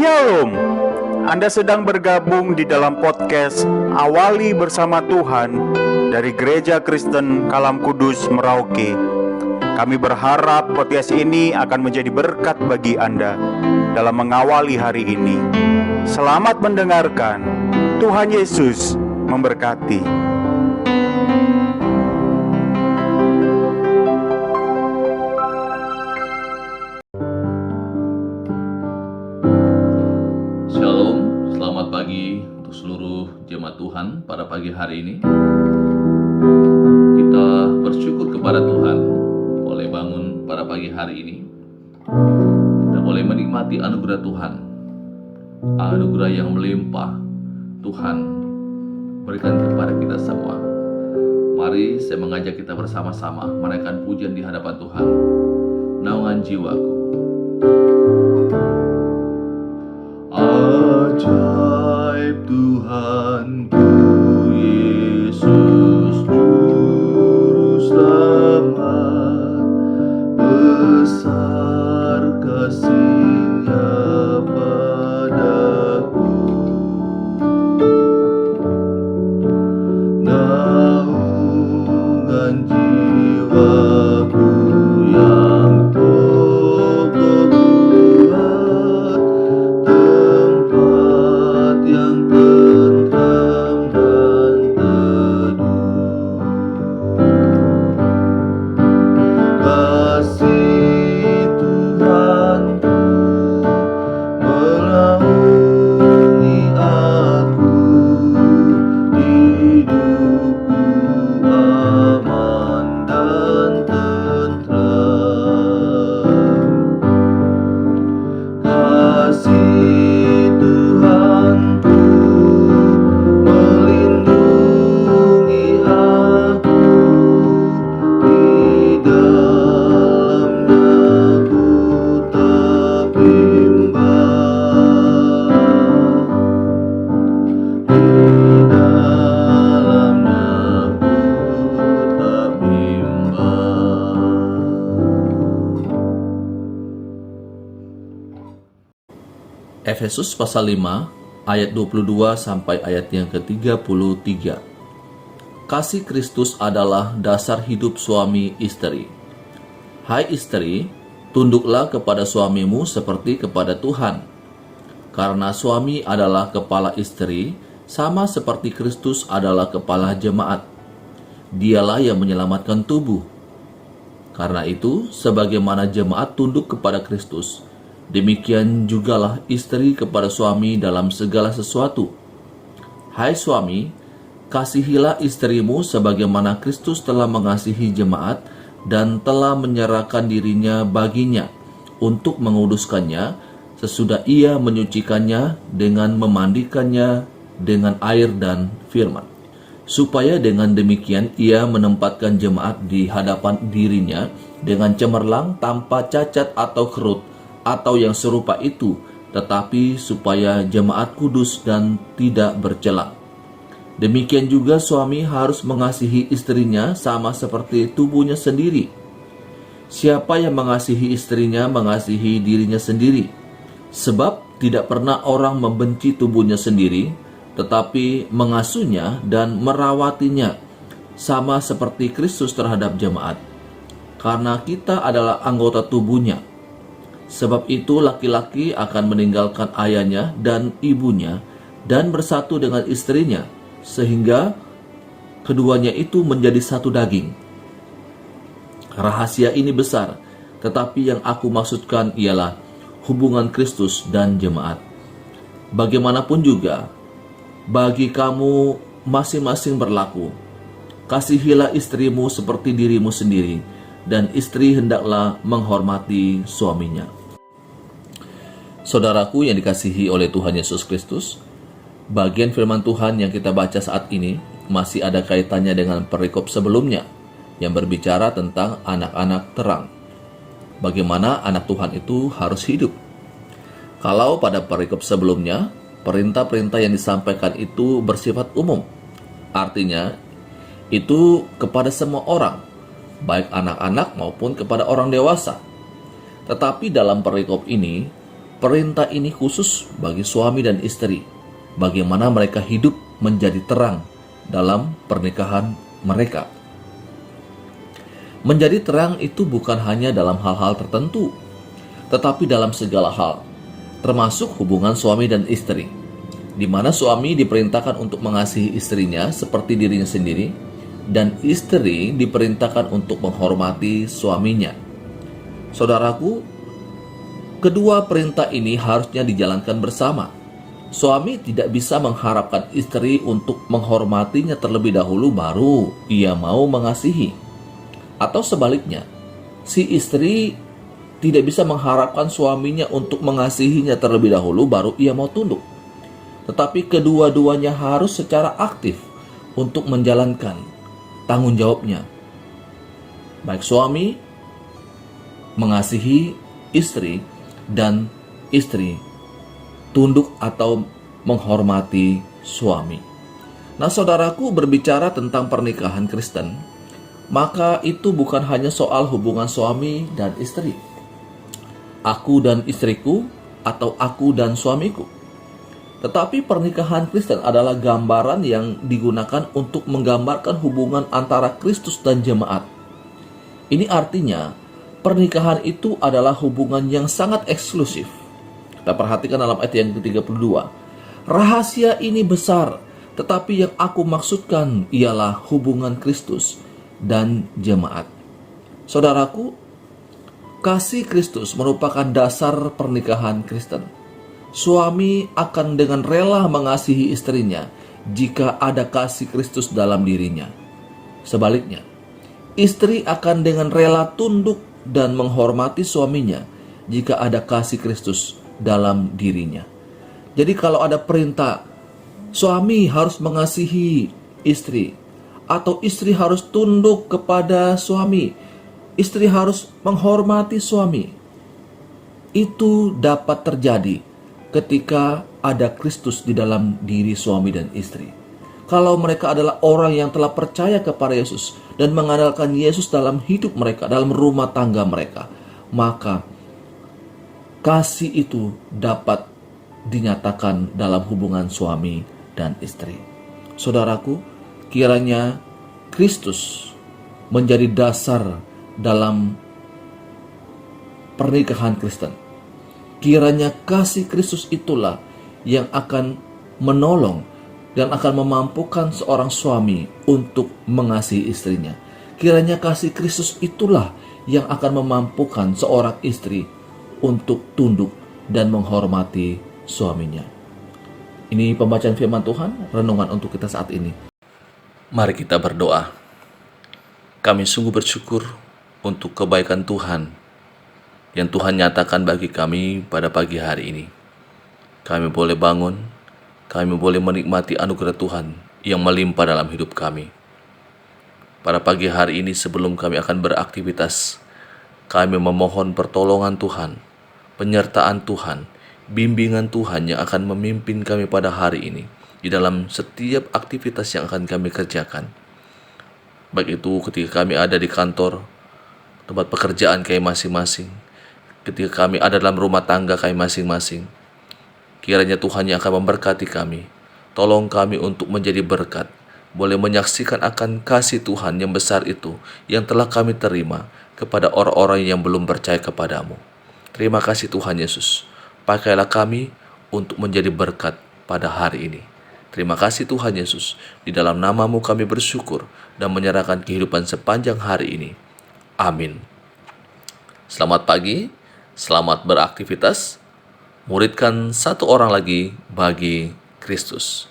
Shalom. Anda sedang bergabung di dalam podcast Awali Bersama Tuhan dari Gereja Kristen Kalam Kudus, Merauke. Kami berharap podcast ini akan menjadi berkat bagi Anda dalam mengawali hari ini. Selamat mendengarkan. Tuhan Yesus memberkati. Shalom, selamat pagi untuk seluruh jemaat Tuhan pada pagi hari ini. Kita bersyukur kepada Tuhan boleh bangun pada pagi hari ini. Kita boleh menikmati anugerah Tuhan, anugerah yang melimpah Tuhan berikan kepada kita semua. Mari saya mengajak kita bersama-sama menaikkan pujian di hadapan Tuhan. Naungan jiwaku. Ajaib Tuhanku Yesus Juru Selamat, besar kasih-Nya padaku. Naungan jiwaku yang kokoh kuat, tempat yang tentram dan teduh. Kasih Tuhanku menaungi aku, hidupku aman dan tentram. Kasih Tuhanku melindungi aku, di dalamnya ku tak bimbang, di dalamnya ku tak bimbang. Efesus pasal 5 ayat 22 sampai ayat yang ke-33. Kasih Kristus adalah dasar hidup suami istri. Hai istri, tunduklah kepada suamimu seperti kepada Tuhan. Karena suami adalah kepala istri, sama seperti Kristus adalah kepala jemaat. Dialah yang menyelamatkan tubuh. Karena itu, sebagaimana jemaat tunduk kepada Kristus, demikian jugalah istri kepada suami dalam segala sesuatu. Hai suami, kasihilah istrimu sebagaimana Kristus telah mengasihi jemaat dan telah menyerahkan dirinya baginya untuk menguduskannya, sesudah ia menyucikannya dengan memandikannya dengan air dan firman, supaya dengan demikian ia menempatkan jemaat di hadapan dirinya dengan cemerlang, tanpa cacat atau kerut atau yang serupa itu, tetapi supaya jemaat kudus dan tidak bercela. Demikian juga suami harus mengasihi istrinya sama seperti tubuhnya sendiri. Siapa yang mengasihi istrinya mengasihi dirinya sendiri. Sebab tidak pernah orang membenci tubuhnya sendiri, tetapi mengasuhnya dan merawatinya, sama seperti Kristus terhadap jemaat. Karena kita adalah anggota tubuhnya. Sebab itu laki-laki akan meninggalkan ayahnya dan ibunya dan bersatu dengan istrinya, sehingga keduanya itu menjadi satu daging. Rahasia ini besar, tetapi yang aku maksudkan ialah hubungan Kristus dan jemaat. Bagaimanapun juga, bagi kamu masing-masing berlaku, kasihilah istrimu seperti dirimu sendiri, dan istri hendaklah menghormati suaminya. Saudaraku yang dikasihi oleh Tuhan Yesus Kristus, bagian firman Tuhan yang kita baca saat ini masih ada kaitannya dengan perikop sebelumnya yang berbicara tentang anak-anak terang. Bagaimana anak Tuhan itu harus hidup. Kalau pada perikop sebelumnya, perintah-perintah yang disampaikan itu bersifat umum. Artinya, itu kepada semua orang, baik anak-anak maupun kepada orang dewasa. Tetapi dalam perikop ini, perintah ini khusus bagi suami dan istri, bagaimana mereka hidup menjadi terang dalam pernikahan mereka. Menjadi terang itu bukan hanya dalam hal-hal tertentu, tetapi dalam segala hal, termasuk hubungan suami dan istri, di mana suami diperintahkan untuk mengasihi istrinya seperti dirinya sendiri, dan istri diperintahkan untuk menghormati suaminya. Saudaraku, kedua perintah ini harusnya dijalankan bersama. Suami tidak bisa mengharapkan istri untuk menghormatinya terlebih dahulu baru ia mau mengasihi. Atau sebaliknya, si istri tidak bisa mengharapkan suaminya untuk mengasihinya terlebih dahulu baru ia mau tunduk. Tetapi kedua-duanya harus secara aktif untuk menjalankan tanggung jawabnya. Baik suami mengasihi istri dan istri tunduk atau menghormati suami. Nah, saudaraku, berbicara tentang pernikahan Kristen, maka itu bukan hanya soal hubungan suami dan istri, aku dan istriku, atau aku dan suamiku. Tetapi pernikahan Kristen adalah gambaran yang digunakan untuk menggambarkan hubungan antara Kristus dan jemaat. Ini artinya, pernikahan itu adalah hubungan yang sangat eksklusif. Kita perhatikan dalam ayat yang ke-32. Rahasia ini besar, tetapi yang aku maksudkan ialah hubungan Kristus dan jemaat. Saudaraku, kasih Kristus merupakan dasar pernikahan Kristen. Suami akan dengan rela mengasihi istrinya jika ada kasih Kristus dalam dirinya. Sebaliknya, istri akan dengan rela tunduk dan menghormati suaminya jika ada kasih Kristus dalam dirinya. Jadi kalau ada perintah, suami harus mengasihi istri, atau istri harus tunduk kepada suami, istri harus menghormati suami, itu dapat terjadi ketika ada Kristus di dalam diri suami dan istri. Kalau mereka adalah orang yang telah percaya kepada Yesus dan mengandalkan Yesus dalam hidup mereka, dalam rumah tangga mereka, maka kasih itu dapat dinyatakan dalam hubungan suami dan istri. Saudaraku, kiranya Kristus menjadi dasar dalam pernikahan Kristen. Kiranya kasih Kristus itulah yang akan menolong dan akan memampukan seorang suami untuk mengasihi istrinya. Kiranya kasih Kristus itulah yang akan memampukan seorang istri untuk tunduk dan menghormati suaminya. Ini pembacaan firman Tuhan, renungan untuk kita saat ini. Mari kita berdoa. Kami sungguh bersyukur untuk kebaikan Tuhan yang Tuhan nyatakan bagi kami pada pagi hari ini. Kami boleh bangun, kami boleh menikmati anugerah Tuhan yang melimpah dalam hidup kami. Pada pagi hari ini sebelum kami akan beraktivitas, kami memohon pertolongan Tuhan, penyertaan Tuhan, bimbingan Tuhan yang akan memimpin kami pada hari ini di dalam setiap aktivitas yang akan kami kerjakan. Baik itu ketika kami ada di kantor, tempat pekerjaan kami masing-masing, ketika kami ada dalam rumah tangga kami masing-masing. Kiranya Tuhan yang akan memberkati kami. Tolong kami untuk menjadi berkat, boleh menyaksikan akan kasih Tuhan yang besar itu yang telah kami terima kepada orang-orang yang belum percaya kepadamu. Terima kasih Tuhan Yesus. Pakailah kami untuk menjadi berkat pada hari ini. Terima kasih Tuhan Yesus. Di dalam nama-Mu kami bersyukur dan menyerahkan kehidupan sepanjang hari ini. Amin. Selamat pagi, selamat beraktivitas. Muridkan satu orang lagi bagi Kristus.